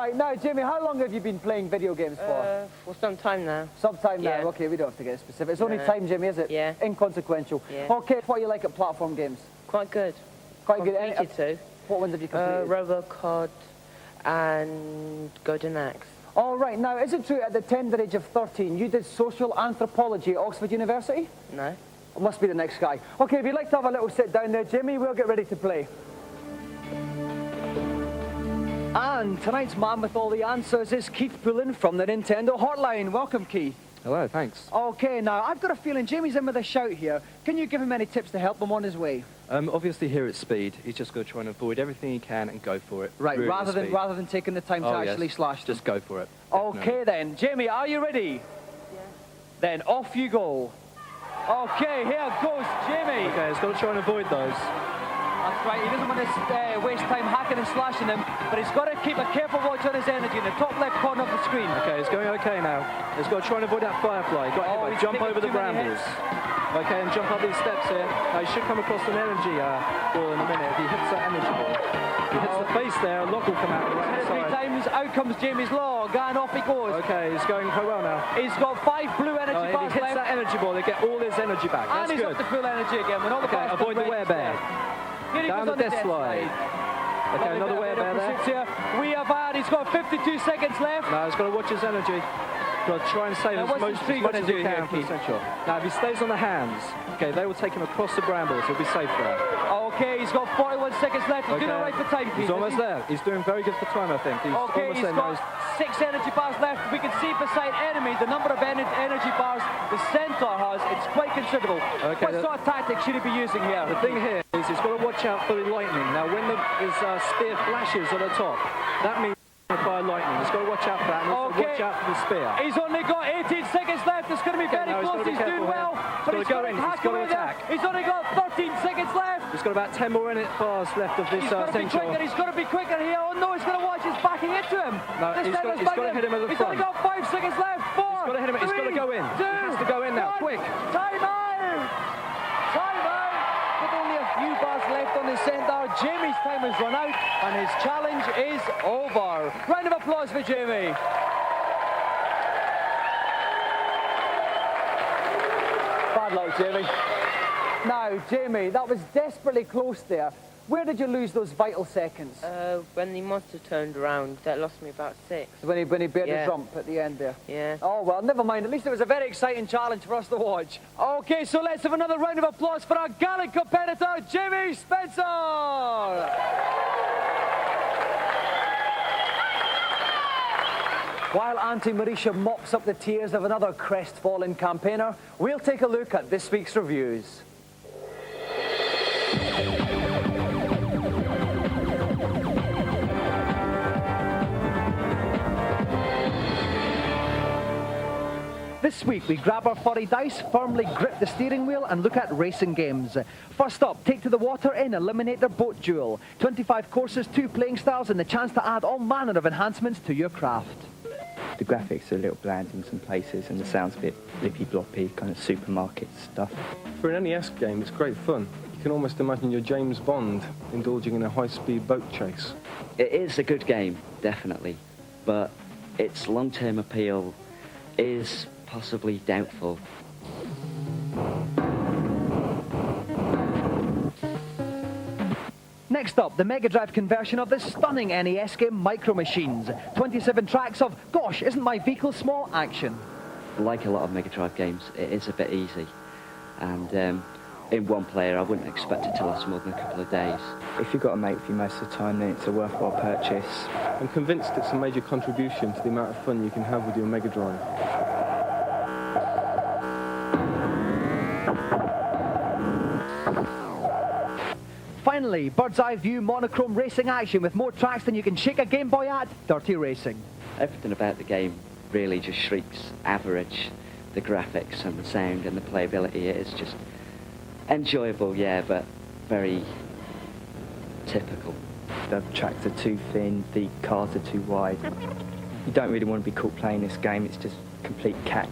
right, now, Jamie, how long have you been playing video games for? For some time now. Some time now, Yeah. okay, we don't have to get specific. It's only time, Jamie, is it? Yeah. Inconsequential. Yeah. Okay, what do you like at platform games? Quite good. Quite good. Completed too. What ones have you completed? Robocod and Golden Axe. All right, now, is it true at the tender age of 13 you did social anthropology at Oxford University? No. It must be the next guy. Okay, if you'd like to have a little sit down there, Jamie, we'll get ready to play. And tonight's man with all the answers is Keith Pullen from the Nintendo Hotline. Welcome, Keith. Hello, thanks. Okay, now, I've got a feeling Jamie's in with a shout here. Can you give him any tips to help him on his way? Obviously here at speed, he's just got to try and avoid everything he can and go for it. Right, Really rather speed. than taking the time to actually slash them. Just go for it. Okay Definitely. then, Jamie, are you ready? Yeah. Then off you go. Okay, here goes Jamie. Okay, he's got to try and avoid those. That's right, he doesn't want to waste time hacking and slashing them, but he's got to keep a careful watch on his energy in the top left corner of the screen. Okay, he's going okay now. He's got to try and avoid that firefly. He's got to he's jump taking over the too many brambles. Okay, and jump up these steps here. He should come across an energy ball in a minute if he hits that energy ball. If he hits the face there, a lock will come out the right Three side. times, out comes Jamie's log, and off he goes. Okay, he's going quite well now. He's got 5 blue energy If he bars hits left, that energy ball, they get all his energy back. and That's he's good. up to full energy again. When all the Okay, bars avoid the come red, werebear. Here he Down goes the on death slide. Okay, Lovely another bit of werebear there. pursuits here. We have had, he's got 52 seconds left. No, he's got to watch his energy. Got to try and save Now, as what's much, the tree as much gonna as he do here, can for the Keith? central. Now, if he stays on the hands, okay, they will take him across the brambles. He'll be safe there. Okay, he's got 41 seconds left. He's doing all right for time, Keith. He's almost there. He's doing very good for time, I think. He's Okay, almost he's there now. got 6 energy bars left. We can see beside enemy the number of energy bars the centaur has. It's quite considerable. Okay, What sort of tactics should he be using here? The thing here is he's got to watch out for the lightning. Now, when his spear flashes at the top, that means fire lightning. He's got to watch out for that and also watch out for the spear. He's only got 18 seconds left. It's going to be very now he's close. gotta be He's doing careful well. here. But He's he's gotta got go to in. hack He's gotta away there. attack. He's only got 13 seconds left. He's got about 10 more bars left of this He's got to be central. quicker. He's got to be quicker here. Oh no, he's going to watch. He's backing into him. No, This he's time got to hit him at the He's front. only got 5 seconds left. 4. He's got to hit him. He's got to go in. He has to go in now, quick. Time out. Time out. With only a few bars left on the centaur, Jamie's time has run out, and his challenge is over. Round of applause for Jamie. Bad luck, Jamie. Now, Jamie, that was desperately close there. Where did you lose those vital seconds? When the monster turned around, that lost me about 6. When he bared Yeah. his rump at the end there. Yeah. Oh, well, never mind. At least it was a very exciting challenge for us to watch. Okay, so let's have another round of applause for our gallant competitor, Jamie Spencer! While Auntie Marisha mops up the tears of another crestfallen campaigner, we'll take a look at this week's reviews. This week we grab our furry dice, firmly grip the steering wheel and look at racing games. First up, take to the water in Eliminator Boat Duel. 25 courses, 2 playing styles and the chance to add all manner of enhancements to your craft. The graphics are a little bland in some places and the sound's a bit blippy-bloppy, kind of supermarket stuff. For an NES game, it's great fun. You can almost imagine you're James Bond indulging in a high-speed boat chase. It is a good game, definitely, but its long-term appeal is possibly doubtful. Next up, the Mega Drive conversion of the stunning NES game Micro Machines. 27 tracks of, gosh, isn't my vehicle small action. Like a lot of Mega Drive games, it is a bit easy. And in one player, I wouldn't expect it to last more than a couple of days. If you've got a mate with you most of the time, then it's a worthwhile purchase. I'm convinced it's a major contribution to the amount of fun you can have with your Mega Drive. Finally, bird's eye view monochrome racing action with more tracks than you can shake a Game Boy at. Dirty Racing. Everything about the game really just shrieks average. The graphics and the sound and the playability, it is just enjoyable, yeah, but very typical. The tracks are too thin, the cars are too wide. You don't really want to be caught playing this game, it's just complete cat.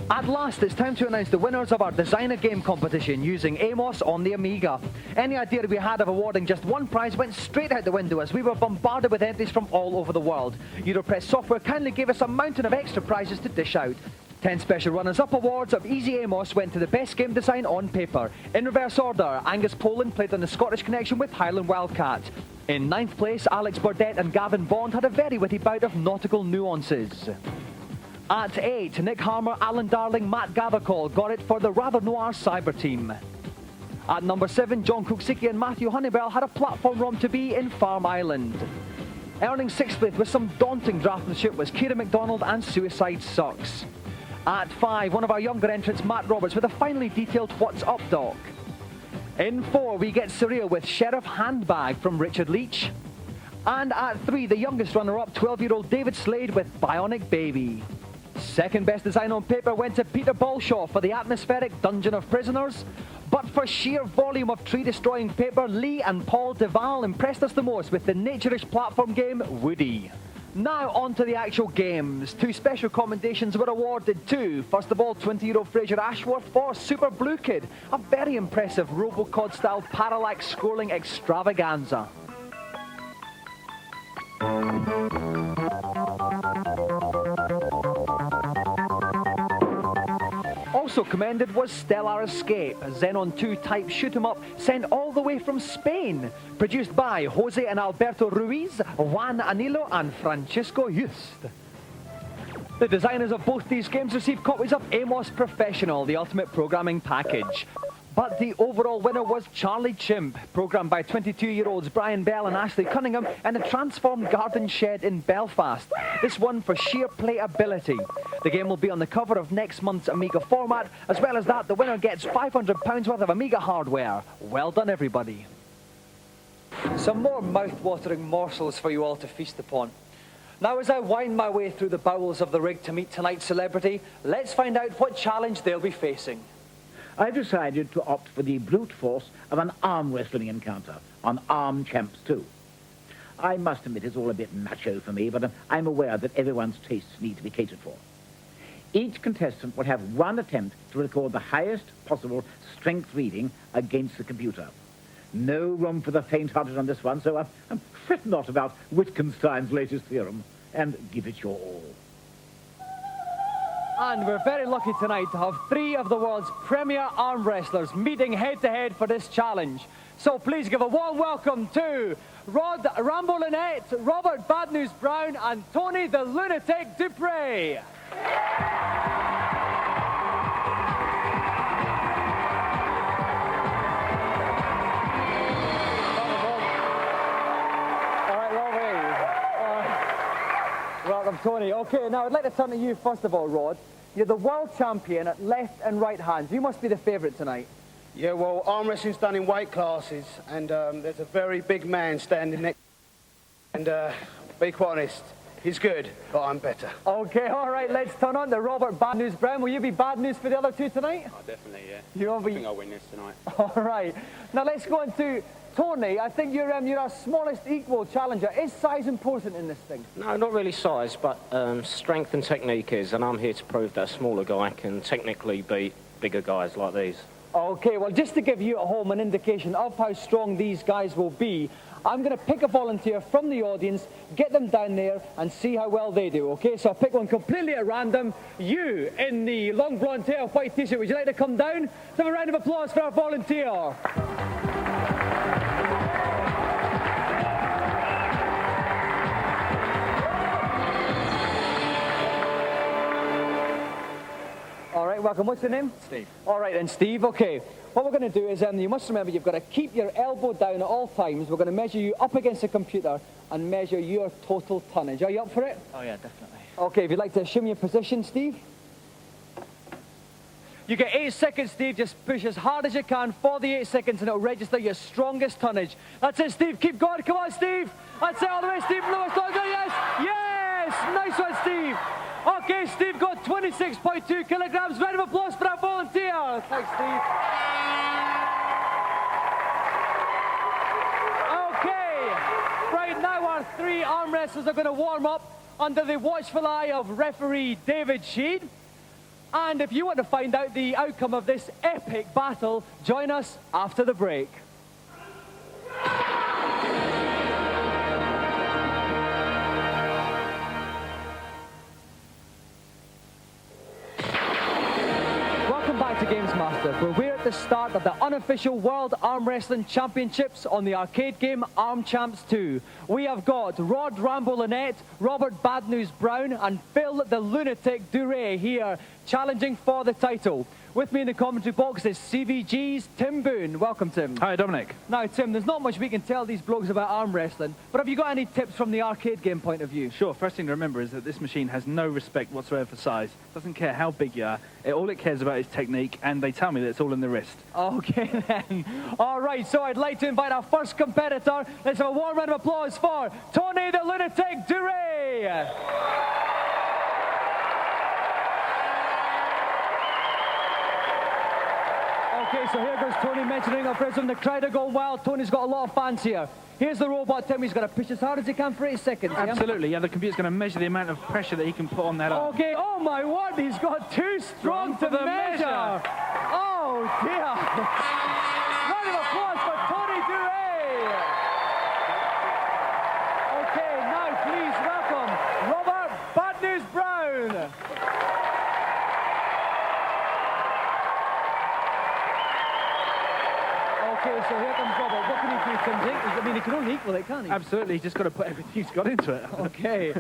At last, it's time to announce the winners of our designer game competition using Amos on the Amiga. Any idea we had of awarding just one prize went straight out the window as we were bombarded with entries from all over the world. Europress Software kindly gave us a mountain of extra prizes to dish out. 10 special runners-up awards of Easy Amos went to the best game design on paper. In reverse order, Angus Poland played on the Scottish Connection with Highland Wildcat. In 9th place, Alex Burdett and Gavin Bond had a very witty bout of nautical nuances. At 8, Nick Harmer, Alan Darling, Matt Gathercall got it for the rather noir cyber team. At number 7, John Kuksiki and Matthew Honeybell had a platform ROM to be in Farm Island. Earning 6th place with some daunting draftsmanship was Kieran MacDonald and Suicide Sucks. At 5, one of our younger entrants, Matt Roberts, with a finely detailed What's Up Doc. In 4, we get surreal with Sheriff Handbag from Richard Leach. And at 3, the youngest runner-up, 12-year-old David Slade with Bionic Baby. Second best design on paper went to Peter Balshaw for the atmospheric Dungeon of Prisoners. But for sheer volume of tree-destroying paper, Lee and Paul Deval impressed us the most with the nature-ish platform game Woody. Now on to the actual games. 2 special commendations were awarded to, first of all, 20-year-old Fraser Ashworth for Super Blue Kid, a very impressive Robocod-style parallax scrolling extravaganza. Also commended was Stellar Escape, a Xenon 2 type shoot-'em-up sent all the way from Spain. Produced by Jose and Alberto Ruiz, Juan Anilo and Francisco Just. The designers of both these games received copies of Amos Professional, the ultimate programming package. But the overall winner was Charlie Chimp, programmed by 22-year-olds Brian Bell and Ashley Cunningham in a transformed garden shed in Belfast. This won for sheer playability. The game will be on the cover of next month's Amiga format. As well as that, the winner gets £500 worth of Amiga hardware. Well done, everybody. Some more mouth-watering morsels for you all to feast upon. Now, as I wind my way through the bowels of the rig to meet tonight's celebrity, let's find out what challenge they'll be facing. I've decided to opt for the brute force of an arm wrestling encounter on Arm Champs 2. I must admit it's all a bit macho for me, but I'm aware that everyone's tastes need to be catered for. Each contestant will have one attempt to record the highest possible strength reading against the computer. No room for the faint-hearted on this one, so fret not about Wittgenstein's latest theorem, and give it your all. And we're very lucky tonight to have 3 of the world's premier arm wrestlers meeting head-to-head for this challenge. So please give a warm welcome to Rod Rambo Lynette, Robert Bad News Brown, and Tony the Lunatic Dupre. Welcome, Tony. Okay, now I'd like to turn to you first of all, Rod. You're the world champion at left and right hands. You must be the favourite tonight. Yeah, well, arm wrestling's done in weight classes, and there's a very big man standing next. And be quite honest, he's good, but I'm better. Okay, all right, let's turn on to Robert Bad News Brown. Will you be bad news for the other 2 tonight? Oh, definitely, yeah. I think I'll win this tonight. All right. Now let's go on to Tony. I think you're our smallest equal challenger. Is size important in this thing? No, not really size, but strength and technique is, and I'm here to prove that a smaller guy can technically beat bigger guys like these. Okay, well, just to give you at home an indication of how strong these guys will be, I'm going to pick a volunteer from the audience, get them down there, and see how well they do, okay? So I'll pick one completely at random. You, in the long blonde hair, white t-shirt, would you like to come down? Let's have a round of applause for our volunteer. All right, welcome. What's your name? Steve. All right, then, Steve. Okay, what we're going to do is you must remember you've got to keep your elbow down at all times. We're going to measure you up against the computer and measure your total tonnage. Are you up for it? Oh, yeah, definitely. Okay, if you'd like to assume your position, Steve. You get 8 seconds, Steve. Just push as hard as you can for the 8 seconds and it'll register your strongest tonnage. That's it, Steve. Keep going. Come on, Steve. That's it all the way, Steve. Yes! Yes! Nice one, Steve. Okay, Steve got 26.2 kilograms. Round of applause for our volunteer. Thanks, Steve. Okay, right now our 3 arm wrestlers are going to warm up under the watchful eye of referee David Sheed. And if you want to find out the outcome of this epic battle, join us after the break. Welcome back to Gamesmaster, where we're at the start of the unofficial World Arm Wrestling Championships on the arcade game Arm Champs 2. We have got Rod Rambo Lynette, Robert Bad News Brown and Phil the Lunatic Duray here challenging for the title. With me in the commentary box is CVG's Tim Boone. Welcome, Tim. Hi, Dominic. Now, Tim, there's not much we can tell these blokes about arm wrestling, but have you got any tips from the arcade game point of view? Sure, first thing to remember is that this machine has no respect whatsoever for size. Doesn't care how big you are. All it cares about is technique, and they tell me that it's all in the wrist. Okay, then. All right, so I'd like to invite our first competitor. Let's have a warm round of applause for Tony the Lunatic Duray. Okay, so here goes Tony mentioning our president. The crowd are going wild. Tony's got a lot of fans here. Here's the robot, Tim. He's going to push as hard as he can for 8 seconds. Absolutely, yeah. The computer's going to measure the amount of pressure that he can put on that arm. Okay, oh my word, he's got too strong to measure. Oh dear. Round of applause for Tony Duray. Okay, now please welcome Robert Bad News Brown. Okay, so here comes Robert. What can he do, Tim? I mean, he can only equal it, can't he? Absolutely, he's just got to put everything he's got into it. Okay.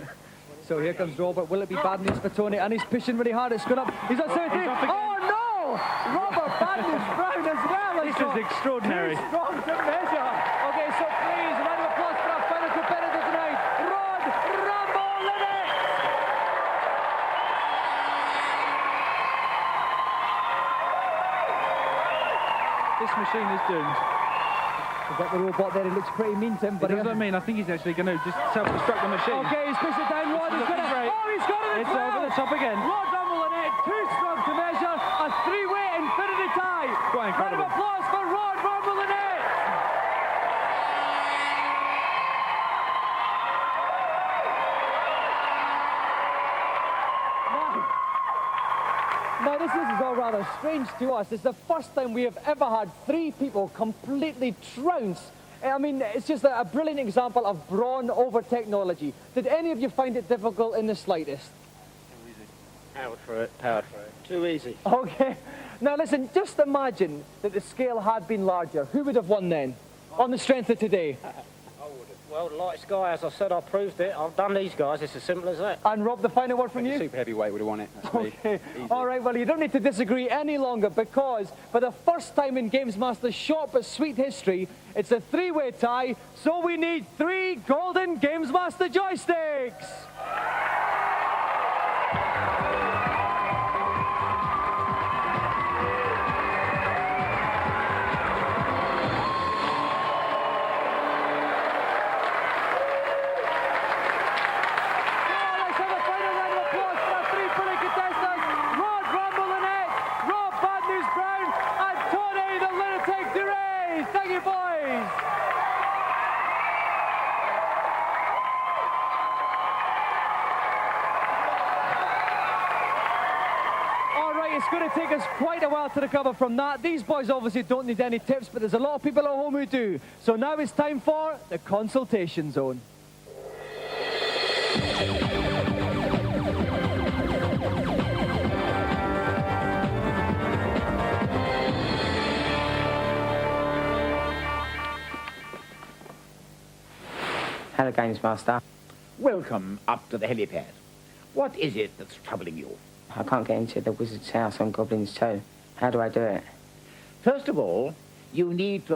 So here comes Robert. Will it be bad news for Tony? And he's pushing really hard. It's going up. He's at 73. Oh, no! Robert Bad News Brown as well. This is extraordinary. Too strong to measure. Okay, so please, a round of applause for our final competitor tonight, Rod Rambo Lynette. This machine is doomed. We've got the robot there. He looks pretty mean, Tim. But It doesn't mean. I think he's actually going to just self-destruct the machine. Okay, he's pushed it down. Rod is going to... Oh, he's got it as It's well. over the top again. Rod Rambo Lynette, too strong to measure. A three-way infinity tie. Quite incredible. Round of applause for Rod Rambo Lynette. Now, this is all rather strange to us. It's the first time we have ever had 3 people completely trounce. I mean, it's just a brilliant example of brawn over technology. Did any of you find it difficult in the slightest? Powered for it, powered for it. Too easy. Okay. Now, listen, just imagine that the scale had been larger. Who would have won then, on the strength of today? Well, lightest guy, as I said, I proved it. I've done these guys. It's as simple as that. And Rob, the final word from you? Super heavyweight would have won it. That's me. Okay. All right, well, you don't need to disagree any longer because for the first time in Gamesmaster's short but sweet history, it's a 3-way tie, so we need 3 golden Gamesmaster joysticks. It's going to take us quite a while to recover from that. These boys obviously don't need any tips, but there's a lot of people at home who do. So now it's time for the consultation zone. Hello, Gamesmaster. Welcome up to the helipad. What is it that's troubling you? I can't get into the wizard's house on Goblin's Toe. How do I do it? First of all, you need to